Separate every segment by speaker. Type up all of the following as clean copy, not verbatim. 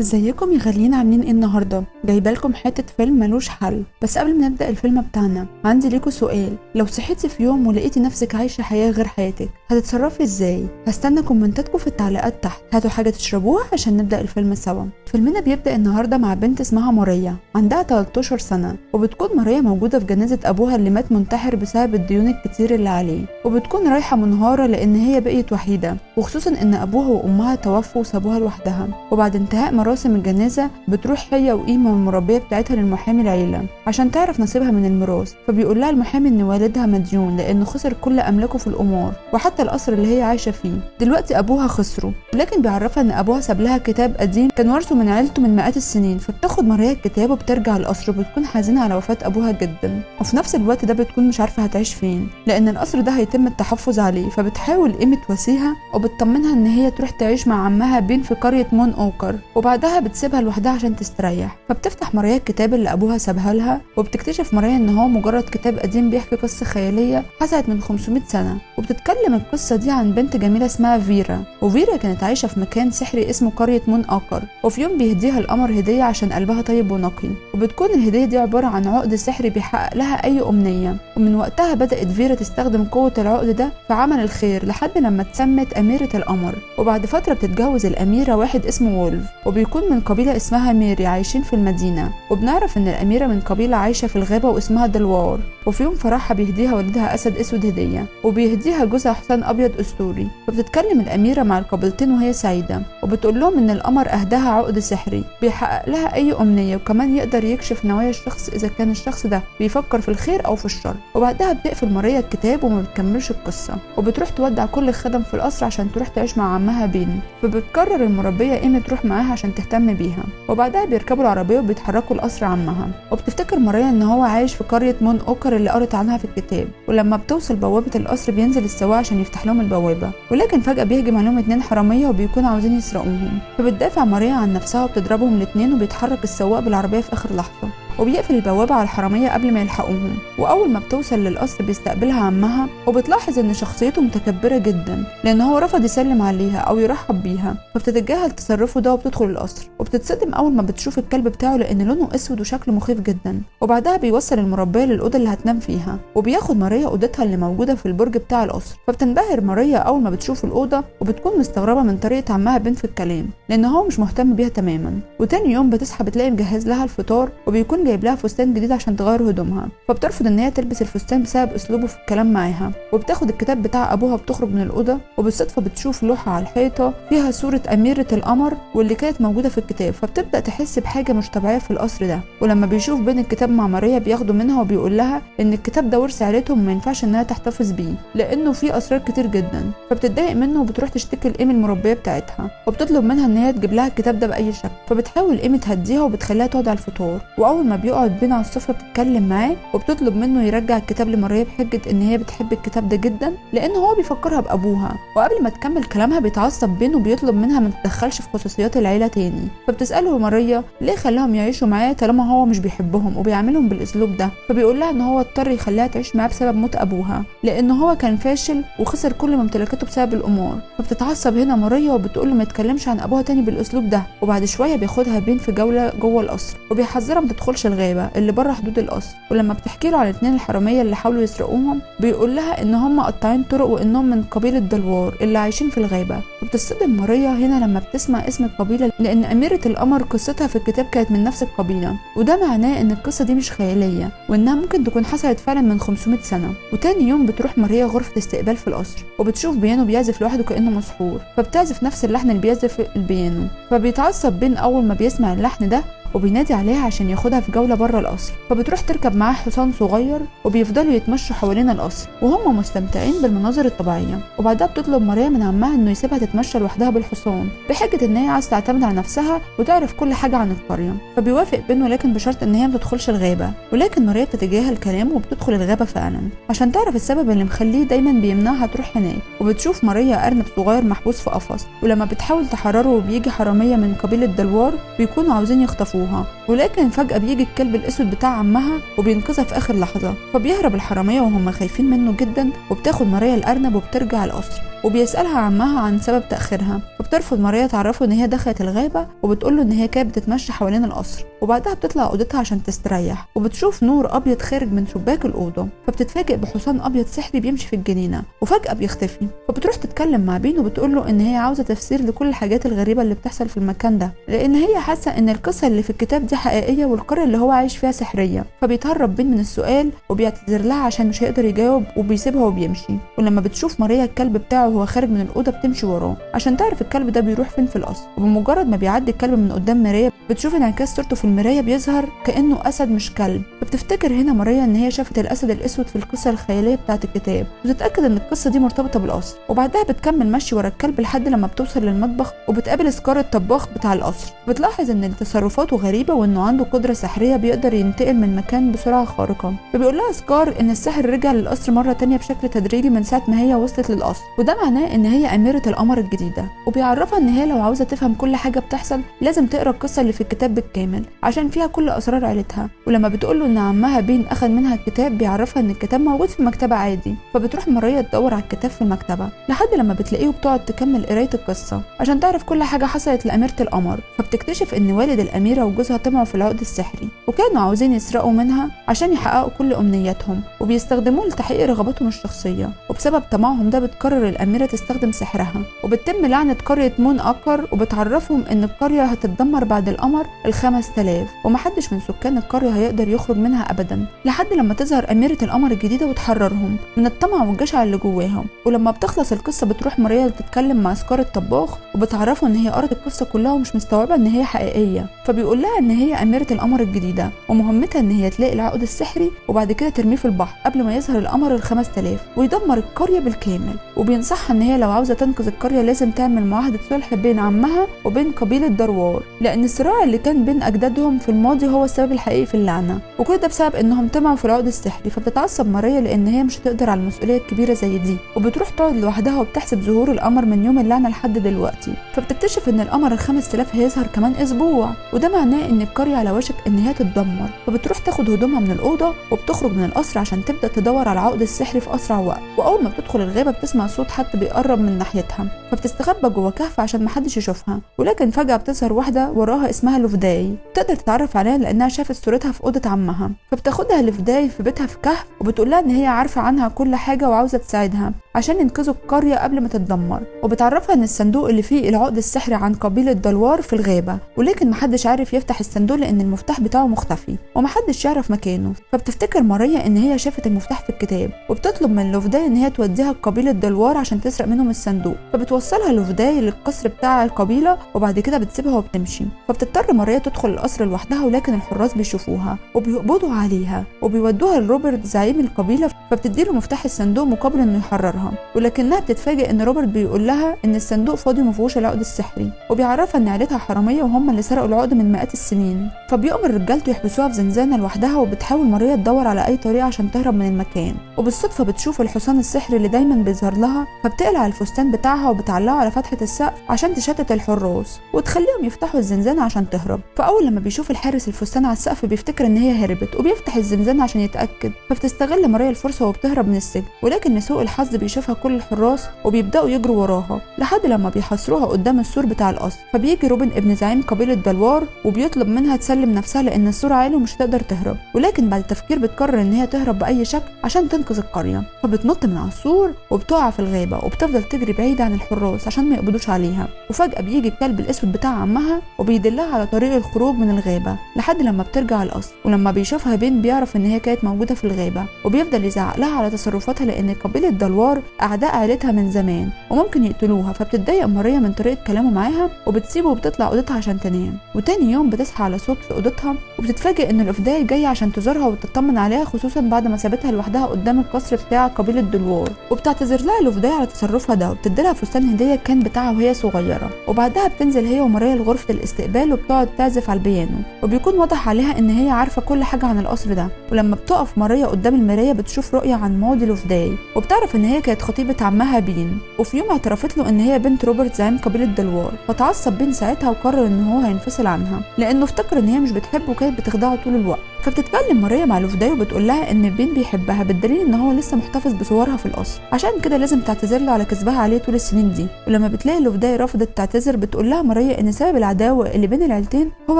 Speaker 1: ازيكم يا غاليين؟ عاملين ايه النهارده؟ جايبالكم حته فيلم ملوش حل. بس قبل ما نبدا الفيلم بتاعنا عندي ليكوا سؤال. لو صحيتي في يوم ولقيتي نفسك عايشه حياه غير حياتك هتتصرفي ازاي؟ هستنى كومنتاتكم في التعليقات تحت. هاتوا حاجه تشربوها عشان نبدا الفيلم سوا. فيلمنا بيبدا النهارده مع بنت اسمها ماريا، عندها 13 سنه، وبتكون ماريا موجوده في جنازه ابوها اللي مات منتحر بسبب الديون الكتير اللي عليه، وبتكون رايحه منهاره لان هي بقيت وحيده، وخصوصا ان ابوها وامها توفوا وسابوها لوحدها. وبعد انتهاء مراسم الجنازه بتروح هي وإيمة والمربيه بتاعتها للمحامي العيله عشان تعرف نصيبها من الميراث. فبيقول لها المحامي ان والدها مديون لانه خسر كل املاكه في القمار وحتى القصر اللي هي عايشه فيه. دلوقتي ابوها خسره، لكن بيعرفها ان ابوها ساب لها كتاب قديم كان ورثه من عيلته من مئات السنين. فبتاخد ماريا الكتاب وبترجع القصر، وبتكون حزينه على وفاه ابوها جدا، وفي نفس الوقت ده بتكون مش عارفه هتعيش فين لان القصر ده هيتم التحفظ عليه. فبتحاول إيمة تواسيها وبتطمنها ان هي تروح تعيش مع عمها بين في قريه مون اوكر، وبعدها بتسيبها لوحدها عشان تستريح. فبتفتح ماريا الكتاب اللي ابوها سابها لها، وبتكتشف ماريا ان هو مجرد كتاب قديم بيحكي قصه خياليه حصلت من 500 سنه. وبتتكلم القصه دي عن بنت جميله اسمها فيرا، وفيرا كانت عايشه في مكان سحري اسمه قريه مون اوكر، وفي يوم بيهديها القمر هديه عشان قلبها طيب ونقي، وبتكون الهديه دي عباره عن عقد سحري بيحقق لها اي امنيه. ومن وقتها بدات فيرا تستخدم قوه العقد ده في عمل الخير لحد لما اتسمت اميره القمر. وبعد فتره بتتجوز الاميره واحد اسمه وولف، وبيكون من قبيله اسمها ميري عايشين في المدينه. وبنعرف ان الاميره من قبيله عايشه في الغابه واسمها دلوار. وفي يوم فرحها بيهديها والدها اسد اسود هديه، وبيهديها جوزها حصان ابيض اسطوري. فبتتكلم الاميره مع القبيلتين وهي سعيده، وبتقول لهم ان القمر اهداها عقد سحري بيحقق لها اي امنيه، وكمان يقدر يكشف نوايا الشخص اذا كان الشخص ده بيفكر في الخير او في الشر. وبعدها بتقفل ماريا الكتاب وما بتكملش القصه، وبتروح تودع كل الخدم في القصر عشان تروح تعيش مع عمها بين. فبتقرر المربيه إيمة تروح معاها عشان تهتم بيها، وبعدها بيركبوا العربيه وبيتحركوا لقصر عمها. وبتفتكر ماريا ان هو عايش في قريه مون اوكر اللي قرت عنها في الكتاب. ولما بتوصل بوابه القصر بينزل السواق عشان يفتح لهم البوابه، ولكن فجاه بيهجم عليهم 2 حراميه وبيكونوا عاوزين يسرقوهم. فبتدافع ماريا عن نفسها وبتضربهم الاتنين، وبيتحرك السواق بالعربيه في اخر لحظه وبيقفل البوابة على الحرامية قبل ما يلحقوهم. وأول ما بتوصل للقصر بيستقبلها عمها، وبتلاحظ إن شخصيته متكبرة جدا لأن هو رفض يسلم عليها أو يرحب بيها. فبتتجاهل تصرفه ده وبتدخل القصر، وبتتصدم أول ما بتشوف الكلب بتاعه لأن لونه أسود وشكله مخيف جدا. وبعدها بيوصل المربية للأوضة اللي هتنام فيها، وبياخد ماريا أوضتها اللي موجودة في البرج بتاع القصر. فبتنبهر ماريا أول ما بتشوف الأوضة، وبتكون مستغربة من طريقة عمها بين في الكلام لأن هو مش مهتم بيها تماما. وتاني يوم بتصحى بتلاقي مجهز لها الفطار، وبيكون جايب لها فستان جديد عشان تغير هدومها. فبترفض ان هي تلبس الفستان بسبب اسلوبه في الكلام معاها، وبتاخد الكتاب بتاع ابوها وبتخرج من الاوضه. وبالصدفه بتشوف لوحه على الحيطه فيها صوره اميره القمر واللي كانت موجوده في الكتاب. فبتبدا تحس بحاجه مش طبيعيه في القصر ده. ولما بيشوف بين الكتاب مع ماريا بياخده منها، وبيقول لها ان الكتاب ده ورث عيلتهم وما ينفعش انها تحتفظ بيه لانه فيه اسرار كتير جدا. فبتتضايق منه وبتروح تشتكي لإيمي المربيه بتاعتها، وبتطلب منها ان هي تجيب لها الكتاب ده باي شكل. فبتحاول إيمي تهديها وبتخليها تقعد على الفطار. واول ما بيقعد بين على السفره بتتكلم معاه وبتطلب منه يرجع الكتاب لماريا بحجه ان هي بتحب الكتاب ده جدا لان هو بيفكرها بابوها. وقبل ما تكمل كلامها بيتعصب بين وبيطلب منها ما تتدخلش في خصوصيات العيله تاني. فبتساله ماريا ليه خلاهم يعيشوا معاه طالما هو مش بيحبهم وبيعاملهم بالاسلوب ده. فبيقول لها ان هو اضطر يخليها تعيش معاه بسبب موت ابوها لان هو كان فاشل وخسر كل ممتلكاته بسبب القمار. فبتتعصب هنا ماريا وبتقول له ما يتكلمش عن ابوها تاني بالاسلوب ده. وبعد شويه بياخدها بين في جوله جوه القصر، وبيحذرها ما تدخلش الغابه اللي بره حدود القصر. ولما بتحكي له عن 2 الحراميه اللي حاولوا يسرقوهم بيقول لها ان هم قطاعين طرق وانهم من قبيله دلوار اللي عايشين في الغابه. وبتصدم ماريا هنا لما بتسمع اسم القبيله لان اميره القمر قصتها في الكتاب كانت من نفس القبيله، وده معناه ان القصه دي مش خياليه وانها ممكن تكون حصلت فعلا من 500 سنه. وتاني يوم بتروح ماريا غرفه استقبال في القصر، وبتشوف بيانو بيعزف لوحده كانه مسحور. فبتعزف نفس اللحن اللي بيعزف البيانو. فبيتعصب بين اول ما بيسمع اللحن ده وبينادي عليها عشان ياخدها في جوله بره القصر. فبتروح تركب معاه حصان صغير، وبيفضلوا يتمشوا حوالين القصر وهم مستمتعين بالمناظر الطبيعيه. وبعدها بتطلب ماريا من عمها انه يسيبها تتمشى لوحدها بالحصان بحجه ان هي عايزه تعتمد على نفسها وتعرف كل حاجه عن القريه. فبيوافق بين ولكن بشرط ان هي ما تدخلش الغابه. ولكن ماريا بتتجاهل كلامه وبتدخل الغابه فعلا عشان تعرف السبب اللي مخليه دايما بيمنعها تروح هناك. وبتشوف ماريا ارنب صغير محبوس في قفص، ولما بتحاول تحرره وبيجي حراميه من قبيله دلوار بيكونوا عاوزين يخطفوها. ولكن فجأة بيجي الكلب الأسود بتاع عمها وبينقذها في آخر لحظة. فبيهرب الحرامية وهم خايفين منه جدا، وبتاخد ماريا الأرنب وبترجع القصر. وبيسألها عمها عن سبب تأخيرها، فبترفض ماريا تعرفه ان هي دخلت الغابة وبتقوله ان هي كانت بتتمشى حوالين القصر. وبعدها بتطلع اوضتها عشان تستريح وبتشوف نور ابيض خارج من شباك الأوضة، فبتتفاجئ بحصان ابيض سحري بيمشي في الجنينة وفجأة بيختفي. فبتروح تتكلم مع بين وبتقوله ان هي عاوزة تفسير لكل الحاجات الغريبة اللي بتحصل في المكان ده، لان هي حاسة ان القصة اللي في الكتاب دي حقيقية والقرية اللي هو عايش فيها سحرية. فبيتهرب بين من السؤال وبيعتذر لها عشان مش هيقدر يجاوب وبيسيبها وبيمشي. ولما بتشوف ماريا الكلب بتاعه وهو خارج من الأوضة بتمشي وراه عشان تعرف الكلب ده بيروح فين في القصر. وبمجرد ما بيعدي الكلب من قدام ماريا بتشوف انعكاس صورته في المراية بيظهر كأنه أسد مش كلب. فبتفتكر هنا ماريا ان هي شافت الأسد الأسود في القصة الخيالية بتاعة الكتاب وتتأكد ان القصة دي مرتبطة بالقصر. وبعدها بتكمل مشي ورا الكلب لحد لما بتوصل للمطبخ وبتقابل سكار الطباخ بتاع القصر. بتلاحظ ان تصرفاته غريبة وانه عنده قدرة سحرية بيقدر ينتقل من مكان بسرعة خارقة. فبيقول لها سكار ان السحر رجع للقصر مرة تانية بشكل تدريجي من ساعة ما هي وصلت للقصر، وده معناه ان هي أميرة القمر الجديدة. وبيعرفها ان هي لو عاوزة تفهم كل حاجة بتحصل لازم تقرا القصة اللي في الكتاب بالكامل عشان فيها كل اسرار عيلتها. ولما بتقوله ان عمها بين اخذ منها الكتاب بيعرفها ان الكتاب موجود في المكتبة عادي. فبتروح ماريا تدور على الكتاب في المكتبة لحد لما بتلاقيه وبتقعد تكمل قراية القصة عشان تعرف كل حاجة حصلت لأميرة القمر. فبتكتشف ان والد الأميرة وجوزها طمعوا في العقد السحري وكانوا عاوزين يسرقوا منها عشان يحققوا كل امنياتهم وبيستخدموه لتحقيق رغباتهم الشخصية. وبسبب طمعهم ده بتقرر الأميرة تستخدم سحرها وبتتم لعنة قرية مون أكر وبتعرفهم ان القرية هتتدمر بعد القمر ال5000 ومحدش من سكان القرية هيقدر يخرج منها ابدا لحد لما تظهر أميرة القمر الجديدة وتحررهم من الطمع والجشع اللي جواهم. ولما بتخلص القصة بتروح ماريا تتكلم مع سكار الطباخ وبتعرفه ان هي قرأت القصة كلها ومش مستوعبة ان هي حقيقية. فبيقول لها ان هي أميرة القمر الجديدة ومهمتها ان هي تلاقي العقد السحري وبعد كده ترميه في البحر قبل ما يظهر القمر ال5000 ويدمر القرية بالكامل. وبينصحها ان هي لو عاوزة تنقذ القرية لازم تعمل معاهدة صلح بين عمها وبين قبيلة دروار، لان الصراع اللي كان بين اجدادهم في الماضي هو السبب الحقيقي في اللعنة، وكل ده بسبب انهم طمعوا في العقد السحري. فبتتعصب ماريا لان هي مش هتقدر على المسؤولية الكبيرة زي دي وبتروح تقعد لوحدها وبتحسب ظهور القمر من يوم اللعنة لحد دلوقتي. فبتكتشف ان القمر ال5000 هيظهر كمان اسبوع وده معناه ان القرية على وشك ان هي تتدمر. فبتروح تاخد هدومها من الأوضة وبتخرج من القصر عشان تبدأ تدور على العقد السحري في أسرع وقت. وأول ما بتدخل الغابة بتسمع صوت حد بيقرب من ناحيتها فبتستخبى جوه كهف عشان محدش يشوفها. ولكن فجأة بتظهر واحدة وراها اسمها لوفداي تقدر تتعرف عليها لأنها شافت صورتها في أوضة عمها. فبتاخدها لوفداي في بيتها في كهف وبتقولها إن هي عارفة عنها كل حاجة وعاوزة تساعدها عشان ينقذوا القرية قبل ما تتدمر. وبتعرفها إن الصندوق اللي فيه العقد السحري عن قبيلة دلوار في الغابة ولكن محدش عارف يفتح الصندوق لأن المفتاح بتاعه مختفي ومحدش يعرف مكانه. فبتفتكر ماريا إن هي شافت المفتاح في الكتاب وبتطلب من لوفداي إن هي توديها قبيلة دلوار عشان تسرق منهم الصندوق. فبتوصلها لوفداي للقصر بتاع القبيلة وبعد كده بتسيبها وبتمشي. فبتضطر ماريا تدخل القصر لوحدها ولكن الحراس بيشوفوها وبيقبضوا عليها وبيودوها لروبرت زعيم القبيلة فبتديله مفتاح الصندوق مقابل إنه يحررها. ولكنها بتتفاجئ إن روبرت بيقول لها إن الصندوق فاضي ومفيهوش العقد السحري وبيعرفها إن عيلتها حرامية وهم اللي سرقوا العقد من مئات السنين. فبيأمر رجالته يحبسوها في زنزانة لوحدها وبتحاول ماريا تدور على أي طريقة عشان تهرب من المكان. وبالصدفة بتشوف الحصان السحري اللي دايما بيظهر لها فبتقلع الفستان بتاعها وبتعلقه على فتحة السقف عشان تشتت الحراس وتخليهم يفتحوا الزنزانة عشان تهرب. فأول لما بيشوف الحارس الفستان على السقف بيفتكر إن هي هربت وبيفتح الزنزانة عشان يتأكد. فبتستغل ماريا الفرصة وبتهرب من السجن ولكن لسوء الحظ بيشوفها كل الحراس وبيبدأوا يجروا وراها لحد لما بيحاصروها قدام السور بتاع القصر. فبيجي روبن ابن زعيم قبيلة دلوار وبيطلب منها تسلم نفسها لأن السور عالي ومش هتقدر تهرب. ولكن بعد تفكير بتقرر إن هي تهرب بأي شكل عشان تنقذ القرية. فبتنط من على السور وبتقع في الغابة وبتفضل تجري بعيد عن الحراس عشان ما يقبضوش عليها. وفجأة بيجي الكلب الأسود بتاع عمها وبيدلها على طريق الخروج من الغابة لحد لما بترجع القصر. ولما بيشوفها بين بيعرف إن هي كانت موجودة في الغابة وبيفضل يزعق لها على تصرفاتها لأن قبيلة دلوار أعداء عائلتها من زمان وممكن يقتلوها. فبتتضايق ماريا من طريقة كلامه معاها وبتسيبه وبتطلع أوضتها عشان تنام. وتاني يوم بتصحى على صوت في أوضتها وبتتفاجئ إن الأفداي جاية عشان تزورها وتطمن عليها خصوصا بعد ما سابتها لوحدها قدام القصر بتاع قبيلة دلوار. وبتعتذر لها الأفداي على تصرفها ده وبتديلها فستان هدية كان بتاعها وهي صغيرة. وبعدها بتنزل هي وماريا لغرفة الاستقبال وبتقعد تعزف على البيانو وبيكون واضح عليها إن هي عارفة كل حاجة عن القصر ده. ولما بتقف ماريا قدام المراية بتشوف رؤية عن ماضي الأفداي وبتعرف إن هي كانت خطيبة عمها بين، وفي يوم اعترفت له ان هي بنت روبرت زعيم قبيلة دلوار، فتعصب بين ساعتها وقرر ان هو هينفصل عنها لانه افتكر ان هي مش بتحبه وكانت بتخدعه طول الوقت. فبتتكلم ماريا مع لوفداي وبتقول لها ان بين بيحبها بالدليل ان هو لسه محتفظ بصورها في القصر، عشان كده لازم تعتذر له على كذبها عليه طول السنين دي. ولما بتلاقي لوفداي رفضت تعتذر بتقول لها ماريا ان سبب العداوه اللي بين العيلتين هو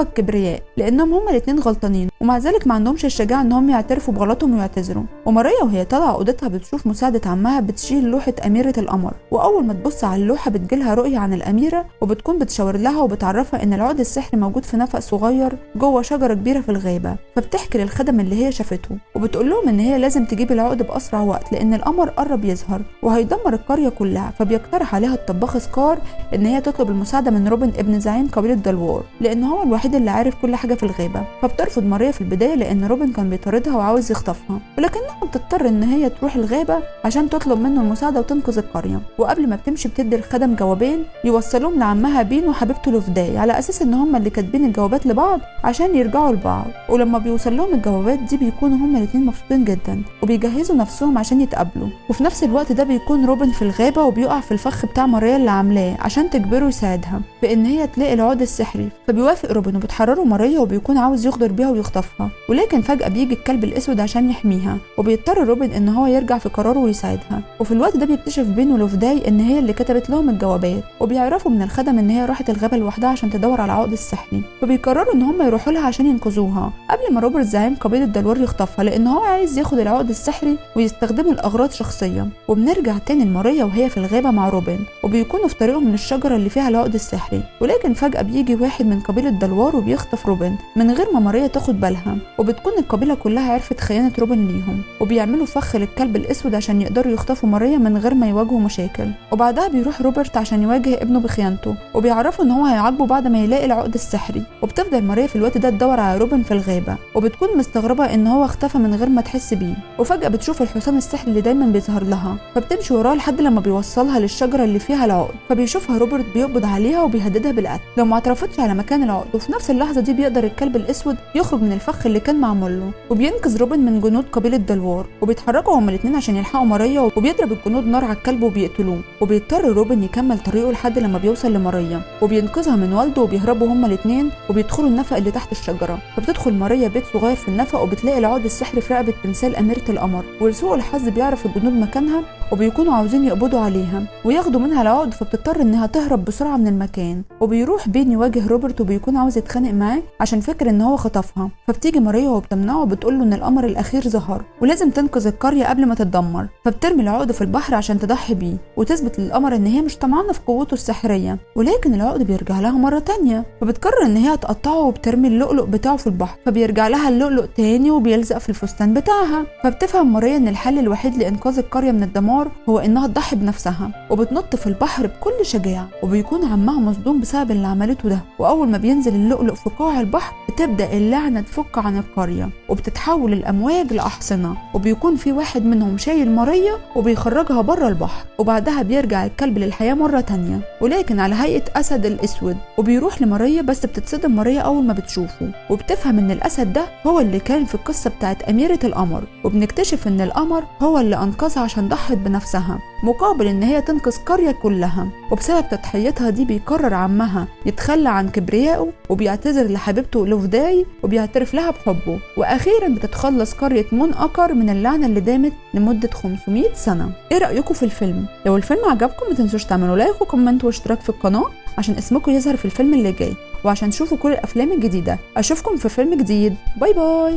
Speaker 1: الكبرياء، لانهم هما الاثنين غلطانين ومع ذلك ما عندهمش الشجاعه ان هم يعترفوا بغلطهم ويعتذروا. وماريا وهي طالعه اوضتها بتشوف مساعده عمها بتشيل لوحه اميره القمر، واول ما تبص على اللوحه بتجيلها رؤيه عن الاميره وبتكون بتشاور لها وبتعرفها ان العقد السحري موجود في نفق صغير جوه شجره كبيره في الغابه. فبتحكي للخدم اللي هي شافته وبتقول لهم ان هي لازم تجيب العقد باسرع وقت لان القمر قرب يظهر وهيدمر القريه كلها. فبيقترح عليها الطباخ سكار ان هي تطلب المساعده من روبن ابن زعيم قبيله دلوار لان هو الوحيد اللي عارف كل حاجه في الغابه. فبترفض ماريا في البدايه لان روبن كان بيطاردها وعاوز يخطفها، ولكنها بتضطر ان هي تروح الغابه عشان تطلب منه المساعده وتنقذ القريه. وقبل ما بتمشي بتدي الخدم جوابين يوصلوهم لعمها بين وحبيبته لوفداي على اساس ان هما اللي كاتبين الجوابات لبعض عشان يرجعوا لبعض. ولما بيوصل لهم الجوابات دي بيكونوا هما الاثنين مبسوطين جدا وبيجهزوا نفسهم عشان يتقابلوا. وفي نفس الوقت ده بيكون روبن في الغابه وبيقع في الفخ بتاع ماريا اللي عاملاه عشان تجبره يساعدها في ان هي تلاقي العقد السحري. فبيوافق روبن وبتحرره ماريا وبيكون عاوز يغدر بيها ويخطفها، ولكن فجاه بيجي الكلب الاسود عشان يحميها وبيضطر روبن ان هو يرجع في قراره ويساعدها. وفي الوقت ده بيكتشف بين ولوفداي ان هي اللي كتبت لهم الجوابات، وبيعرفوا من الخدم ان هي راحت الغابه لوحدها عشان تدور على العقد السحري. فبيقرروا ان هم يروحوا لها عشان ينقذوها قبل ما روبرت زعيم قبيله دلوار يخطفها لان هو عايز ياخد العقد السحري ويستخدمه لاغراض شخصيه. وبنرجع تاني لماريا وهي في الغابه مع روبن وبيكونوا في طريقهم للشجره اللي فيها العقد السحري، ولكن فجاه بيجي واحد من قبيله دلوار وبيخطف روبن من غير ما ماريا تاخد بالها. وبتكون القبيله كلها عرفت خيانه روبن ليهم وبيعملوا فخ للكلب الاسود عشان يقدروا يخطفوا ماريا من غير ما يواجهوا مشاكل. وبعدها بيروح روبرت عشان يواجه ابنه بخيانته وبيعرفوا ان هو هيعاقبه بعد ما يلاقي العقد السحري. وبتفضل ماريا في الوقت ده تدور على روبن في الغابه وبتكون مستغربه ان هو اختفى من غير ما تحس بيه. وفجاه بتشوف الحصان السحري اللي دايما بيظهر لها فبتمشي وراه لحد لما بيوصلها للشجره اللي فيها العقد. فبيشوفها روبرت بيقبض عليها وبيهددها بالقتل لو ما اعترفتش على مكان العقد. وفي نفس اللحظه دي بيقدر الكلب الاسود يخرج من الفخ اللي كان معمول له وبينقذ روبن من جنود قبيله دلوار. وبيتحركوا هما الاثنين عشان يلحقوا ماريا وبيضرب الجنود نار على الكلب وبيقتلوه. وبيضطر روبن يكمل طريقه لحد لما بيوصل لماريا وبينقذها من والده وبيهربوا هما الاثنين وبيدخلوا النفق اللي تحت الشجره. فبتدخل ماريا بيت صغير في النفق وبتلاقي العقد السحري في رقبه تمثال اميره القمر، ولسوء الحظ بيعرف الجنود مكانها وبيكونوا عاوزين يقبضوا عليها وياخدوا منها العقد. فبتضطر انها تهرب بسرعه من المكان وبيروح بين يواجه روبرت وبيكون عاوز يتخانق معاه عشان فاكر ان هو خطفها. فبتيجي ماريا وبتمنعه وبتقول له ان القمر الاخير ظهر ولازم تنقذ القريه قبل ما تتدمر. فبترمي العقد في البحر عشان تضحي بيه وتثبت للقمر ان هي مش طمعانه في قوته السحريه، ولكن العقد بيرجع لها مره تانية. فبتقرر ان هي تقطعه وبترمي اللؤلؤ بتاعه في البحر فبيرجع لها اللؤلؤ تاني وبيلزق في الفستان بتاعها. فبتفهم ماريا ان الحل الوحيد لانقاذ القريه من الدمار هو انها تضحي بنفسها وبتنط في البحر بكل شجاعه. وبيكون عمها مصدوم بسبب اللي عملته ده، واول ما بينزل اللؤلؤ في قاع البحر بتبدا اللعنه تفك عن القريه وبتتحول الامواج لاحصنه وبيكون في واحد منهم شايل ماريا وبيخرجها بره البحر. وبعدها بيرجع الكلب للحياه مره تانية ولكن على هيئه اسد الاسود وبيروح لماريا بس بتصدم ماريا اول ما بتشوفه وبتفهم ان الاسد ده هو اللي كان في القصه بتاعت اميره القمر. وبنكتشف ان القمر هو اللي انقذها عشان ضحت بنفسها مقابل ان هي تنقذ قريه كلها. وبسبب تضحيتها دي بيقرر عمها يتخلى عن كبريائه وبيعتذر لحبيبته لوفداي وبيعترف لها بحبه. واخيرا بتتخلص قريه مون اكر من اللعنه اللي دامت لمده 500 سنه. ايه رايكم في الفيلم؟ لو الفيلم عجبكم ما تنسوش تعملوا لايك وكومنت واشتراك في القناه عشان اسمكم يظهر في الفيلم اللي جاي وعشان تشوفوا كل الافلام الجديده. اشوفكم في فيلم جديد. باي باي.